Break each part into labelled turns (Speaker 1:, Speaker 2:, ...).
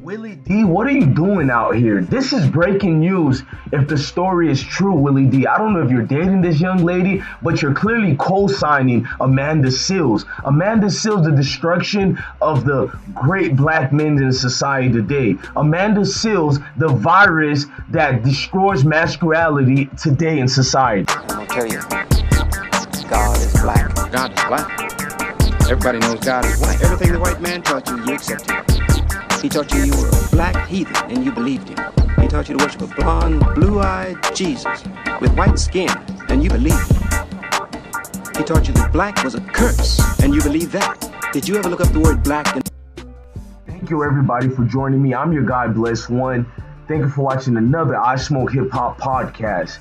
Speaker 1: Willie D, what are you doing out here? This is breaking news if the story is true, Willie D. I don't know if you're dating this young lady, but you're clearly co-signing Amanda Seales. Amanda Seales, the destruction of the great black men in society today. Amanda Seales, the virus that destroys masculinity today in society.
Speaker 2: I'm gonna tell you, God is black.
Speaker 3: God is black. Everybody knows God is white.
Speaker 2: Everything the white man taught you, you accepted. He taught you were a black heathen, and you believed him. He taught you to worship a blonde, blue-eyed Jesus with white skin, and you believed him. He taught you that black was a curse, and you believed that. Did you ever look up the word black?
Speaker 1: Thank you, everybody, for joining me. I'm your God Bless One. Thank you for watching another IsmokeHiphop podcast.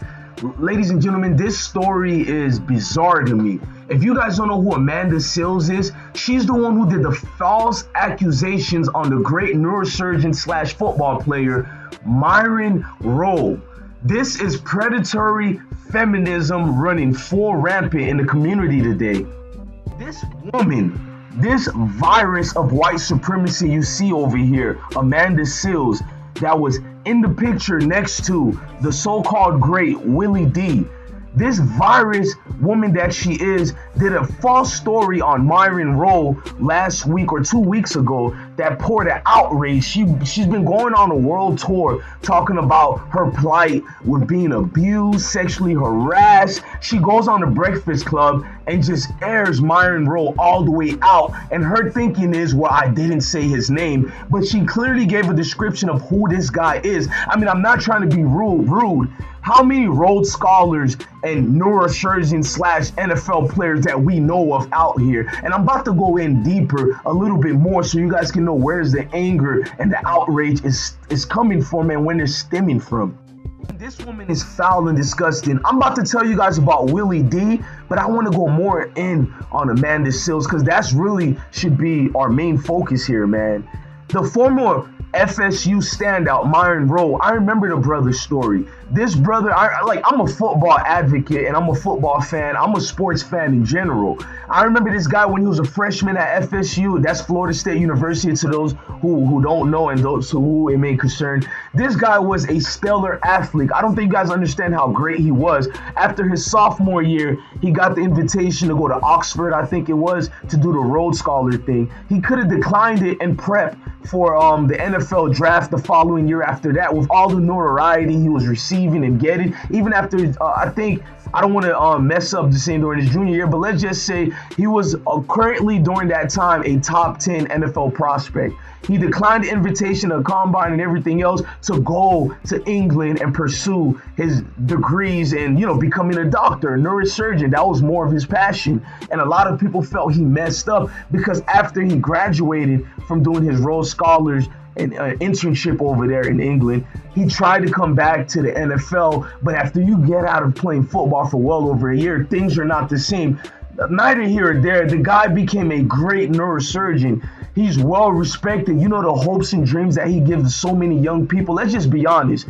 Speaker 1: Ladies and gentlemen, this story is bizarre to me. If you guys don't know who Amanda Seales is, she's the one who did the false accusations on the great neurosurgeon / football player, Myron Rolle. This is predatory feminism running full rampant in the community today. This woman, this virus of white supremacy you see over here, Amanda Seales, that was in the picture next to the so-called great Willie D. This virus woman that she is did a false story on Myron Rolle last week or 2 weeks ago that poured an outrage. She's been going on a world tour talking about her plight with being abused, sexually harassed. She goes on the Breakfast Club and just airs Myron Rolle all the way out. And her thinking is, well, I didn't say his name, but she clearly gave a description of who this guy is. I mean, I'm not trying to be rude. How many Rhodes Scholars and neurosurgeon / NFL players that we know of out here? And I'm about to go in deeper a little bit more so you guys can know where's the anger and the outrage is coming from and when they're stemming from. This woman is foul and disgusting. I'm about to tell you guys about Willie D, but I want to go more in on Amanda Seales because that's really should be our main focus here, man. The former FSU standout, Myron Rolle, I remember the brother's story. This brother, I'm a football advocate and I'm a football fan. I'm a sports fan in general. I remember this guy when he was a freshman at FSU. That's Florida State University to those who don't know and those who it may concern. This guy was a stellar athlete. I don't think you guys understand how great he was. After his sophomore year, he got the invitation to go to Oxford, I think it was, to do the Rhodes Scholar thing. He could have declined it and prep for the NFL draft the following year after that with all the notoriety he was receiving and getting. Even after, I don't want to mess up the same during his junior year, but let's just say he was currently during that time a top 10 NFL prospect. He declined the invitation to combine and everything else to go to England and pursue his degrees and, becoming a doctor, a neurosurgeon. That was more of his passion. And a lot of people felt he messed up because after he graduated from doing his Rhodes Scholars and internship over there in England, he tried to come back to the NFL. But after you get out of playing football for well over a year, things are not the same. Neither here or there, the guy became a great neurosurgeon. He's well respected. You know the hopes and dreams that he gives to so many young people. Let's just be honest.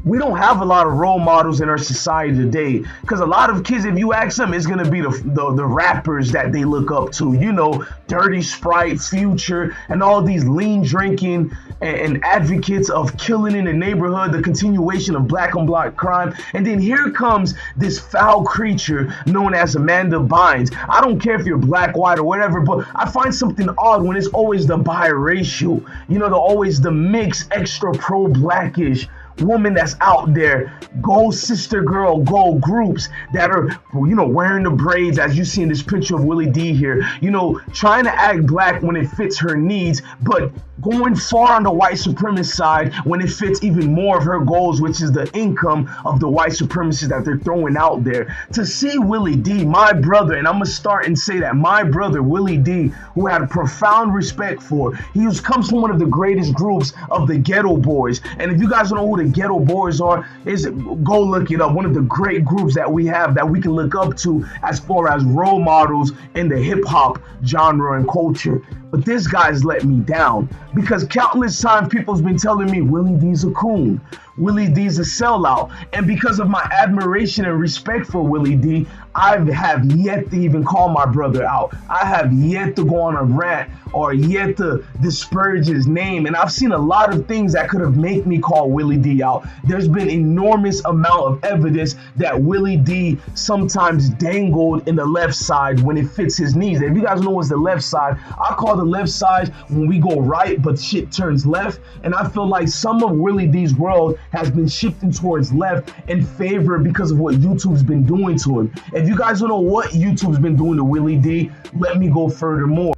Speaker 1: We don't have a lot of role models in our society today because a lot of kids, if you ask them, it's going to be the rappers that they look up to, Dirty Sprite, Future, and all these lean drinking and advocates of killing in the neighborhood, the continuation of black on black crime. And then here comes this foul creature known as Amanda Bynes. I don't care if you're black, white, or whatever, but I find something odd when it's always the biracial, always the mixed, extra pro-blackish woman that's out there, go sister girl, go groups that are, wearing the braids as you see in this picture of Willie D here, trying to act black when it fits her needs, but going far on the white supremacist side when it fits even more of her goals, which is the income of the white supremacists that they're throwing out there. To see Willie D, my brother, and I'm going to start and say that my brother, Willie D, who I had profound respect for, comes from one of the greatest groups of the Ghetto Boys. And if you guys don't know who the Ghetto Boys are, go look it up. One of the great groups that we have that we can look up to as far as role models in the hip hop genre and culture. But this guy's let me down because countless times people's been telling me Willie D's a coon. Willie D's a sellout. And because of my admiration and respect for Willie D, I have yet to even call my brother out. I have yet to go on a rant or yet to disparage his name. And I've seen a lot of things that could have made me call Willie D out. There's been enormous amount of evidence that Willie D sometimes dangled in the left side when it fits his needs. If you guys know what's the left side, I call the left side when we go right, but shit turns left. And I feel like some of Willie D's world has been shifting towards left in favor because of what YouTube's been doing to him. If you guys don't know what YouTube's been doing to Willie D, let me go furthermore.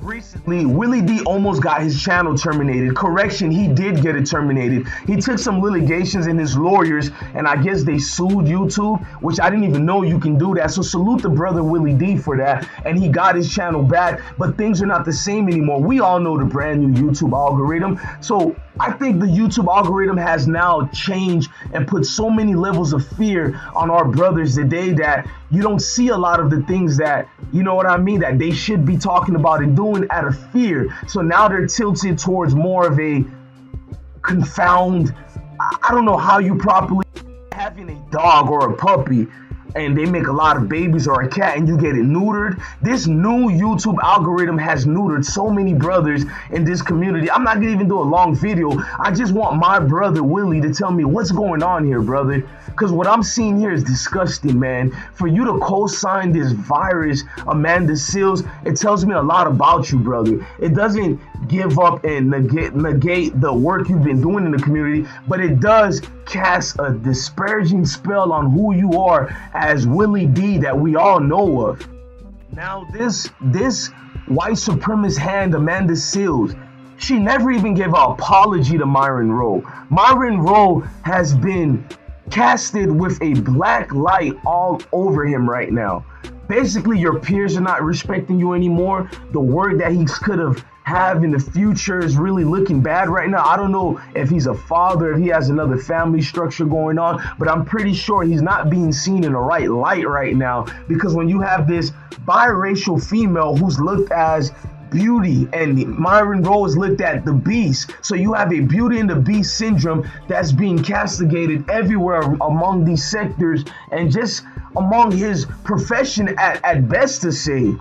Speaker 1: Recently, Willie D almost got his channel terminated. Correction, he did get it terminated. He took some litigations in his lawyers, and I guess they sued YouTube, which I didn't even know you can do that. So salute the brother Willie D for that. And he got his channel back, but things are not the same anymore. We all know the brand new YouTube algorithm. So I think the YouTube algorithm has now changed and put so many levels of fear on our brothers today that you don't see a lot of the things that, you know what I mean, that they should be talking about and doing out of fear. So now they're tilted towards more of a confound, I don't know how you properly, having a dog or a puppy and they make a lot of babies or a cat and you get it neutered. This new YouTube algorithm has neutered so many brothers in this community. I'm not gonna even do a long video. I just want my brother Willie to tell me what's going on here, brother. Because what I'm seeing here is disgusting, man. For you to co-sign this virus, Amanda Seals, it tells me a lot about you, brother. It doesn't give up and negate the work you've been doing in the community, but it does cast a disparaging spell on who you are as Willie D that we all know of. Now this white supremacist hand, Amanda Seals, she never even gave an apology to Myron Rolle. Myron Rolle has been casted with a black light all over him right now. Basically, your peers are not respecting you anymore. The work that he could have in the future is really looking bad right now. I don't know if he's a father, if he has another family structure going on, but I'm pretty sure he's not being seen in the right light right now, because when you have this biracial female who's looked as beauty and Myron Rolle is looked at the beast, so you have a beauty and the beast syndrome that's being castigated everywhere among these sectors and just among his profession at best to say.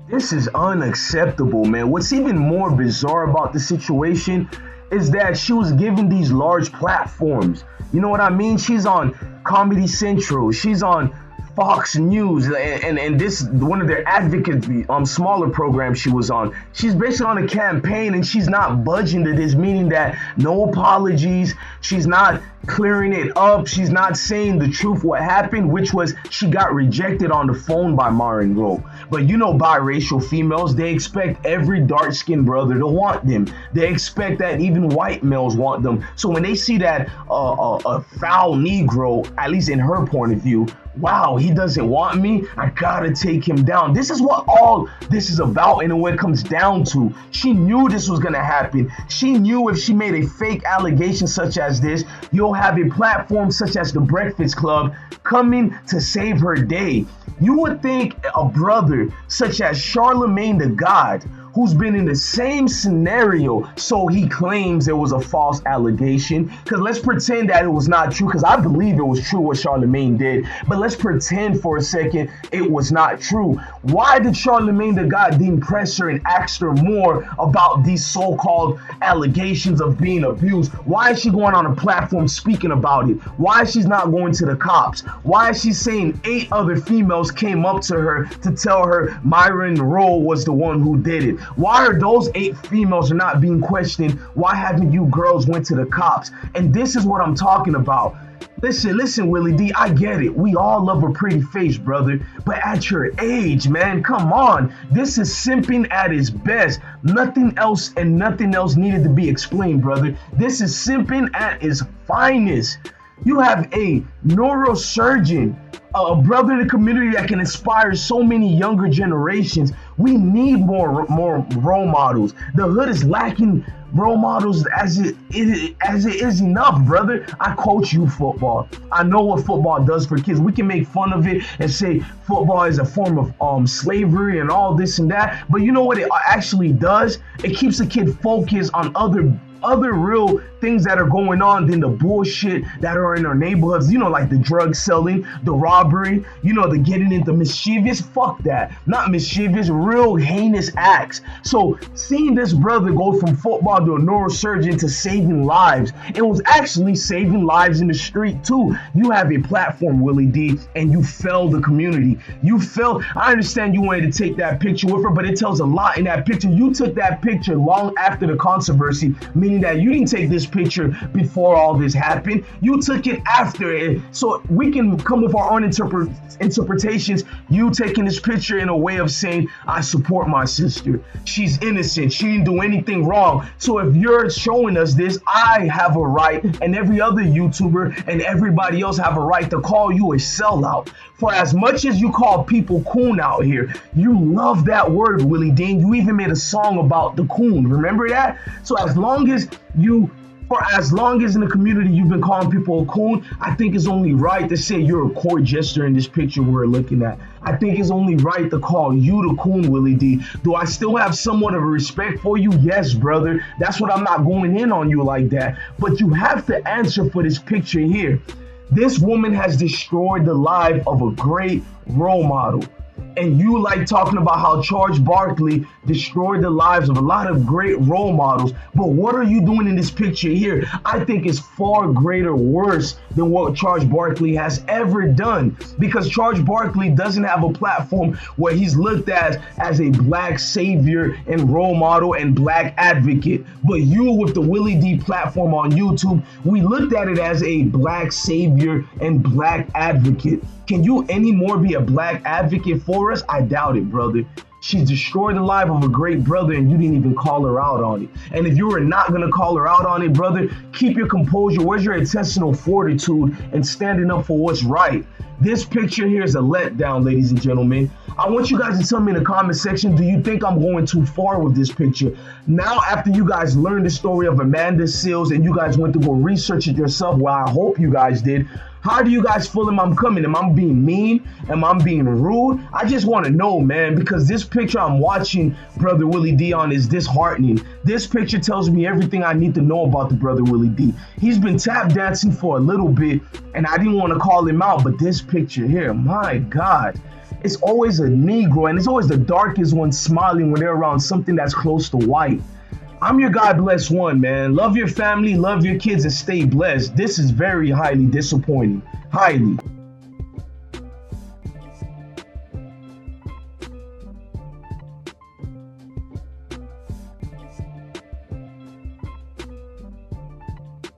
Speaker 1: This is unacceptable, man. What's even more bizarre about the situation is that she was given these large platforms. You know what I mean? She's on Comedy Central. She's on Fox News, and this one of their advocacy smaller programs she was on. She's basically on a campaign and she's not budging to this, meaning that no apologies, she's not clearing it up, she's not saying the truth what happened, which was she got rejected on the phone by Myron Rolle. But you know, biracial females, they expect every dark-skinned brother to want them. They expect that even white males want them. So when they see that a foul Negro, at least in her point of view, wow, he doesn't want me, I gotta take him down. This is what all this is about, and what it comes down to. She knew this was gonna happen. She knew if she made a fake allegation such as this, you'll have a platform such as the Breakfast Club coming to save her day. You would think a brother such as Charlemagne the God, who's been in the same scenario, so he claims there was a false allegation, because let's pretend that it was not true, because I believe it was true what Charlemagne did, but let's pretend for a second it was not true. Why did Charlemagne the God then press her and ask her more about these so-called allegations of being abused? Why is she going on a platform speaking about it? Why is she not going to the cops? Why is she saying 8 other females came up to her to tell her Myron Rolle was the one who did it? Why are those 8 females not being questioned? Why haven't you girls went to the cops? And this is what I'm talking about. Listen, Willie D, I get it. We all love a pretty face, brother. But at your age, man, come on. This is simping at its best. Nothing else and nothing else needed to be explained, brother. This is simping at its finest. You have a neurosurgeon, a brother in the community that can inspire so many younger generations. We need more role models. The hood is lacking role models as it is enough, brother. I coach you football. I know what football does for kids. We can make fun of it and say football is a form of slavery and all this and that, but you know what it actually does? It keeps the kid focused on other real things that are going on than the bullshit that are in our neighborhoods, like the drug selling, the robbery, the getting into mischievous, fuck that, not mischievous, real heinous acts. So seeing this brother go from football to a neurosurgeon to saving lives, it was actually saving lives in the street too. You have a platform, Willie D, and you failed the community. I understand you wanted to take that picture with her, but it tells a lot in that picture. You took that picture long after the controversy, meaning that you didn't take this picture before all this happened. You took it after it. So we can come with our own interpretations. You taking this picture in a way of saying, I support my sister. She's innocent. She didn't do anything wrong. So if you're showing us this, I have a right, and every other YouTuber and everybody else have a right to call you a sellout. For as much as you call people coon out here, you love that word, Willie D. You even made a song about the coon. Remember that? So as long as in the community you've been calling people a coon, I think it's only right to say you're a court jester in this picture we're looking at. I think it's only right to call you the coon, Willie D. Do I still have somewhat of a respect for you? Yes, brother. That's what I'm not going in on you like that. But you have to answer for this picture here. This woman has destroyed the life of a great role model. And you like talking about how Charles Barkley destroyed the lives of a lot of great role models. But what are you doing in this picture here? I think it's far greater worse than what Charles Barkley has ever done. Because Charles Barkley doesn't have a platform where he's looked at as a black savior and role model and black advocate. But you, with the Willie D platform on YouTube, we looked at it as a black savior and black advocate. Can you anymore be a black advocate for us? I doubt it, brother. She's destroyed the life of a great brother and you didn't even call her out on it. And if you were not going to call her out on it, brother, keep your composure. Where's your intestinal fortitude and standing up for what's right? This picture here is a letdown, ladies and gentlemen. I want you guys to tell me in the comment section, do you think I'm going too far with this picture? Now, after you guys learned the story of Amanda Seales and you guys went to go research it yourself, well, I hope you guys did. How do you guys feel I'm coming? Am I being mean? Am I being rude? I just want to know, man, because this picture I'm watching Brother Willie D on is disheartening. This picture tells me everything I need to know about the Brother Willie D. He's been tap dancing for a little bit, and I didn't want to call him out, but this picture here, my God. It's always a Negro, and it's always the darkest one smiling when they're around something that's close to white. I'm your God bless one, man. Love your family, love your kids, and stay blessed. This is very highly disappointing. Highly.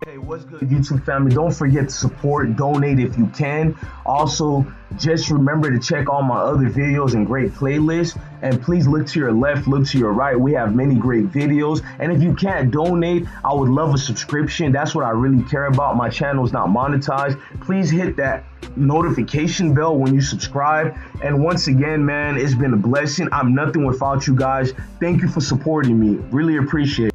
Speaker 1: Hey, what's good, YouTube family? Don't forget to support, donate if you can. Also, just remember to check all my other videos and great playlists. And please look to your left, look to your right. We have many great videos. And if you can't donate, I would love a subscription. That's what I really care about. My channel is not monetized. Please hit that notification bell when you subscribe. And once again, man, it's been a blessing. I'm nothing without you guys. Thank you for supporting me. Really appreciate it.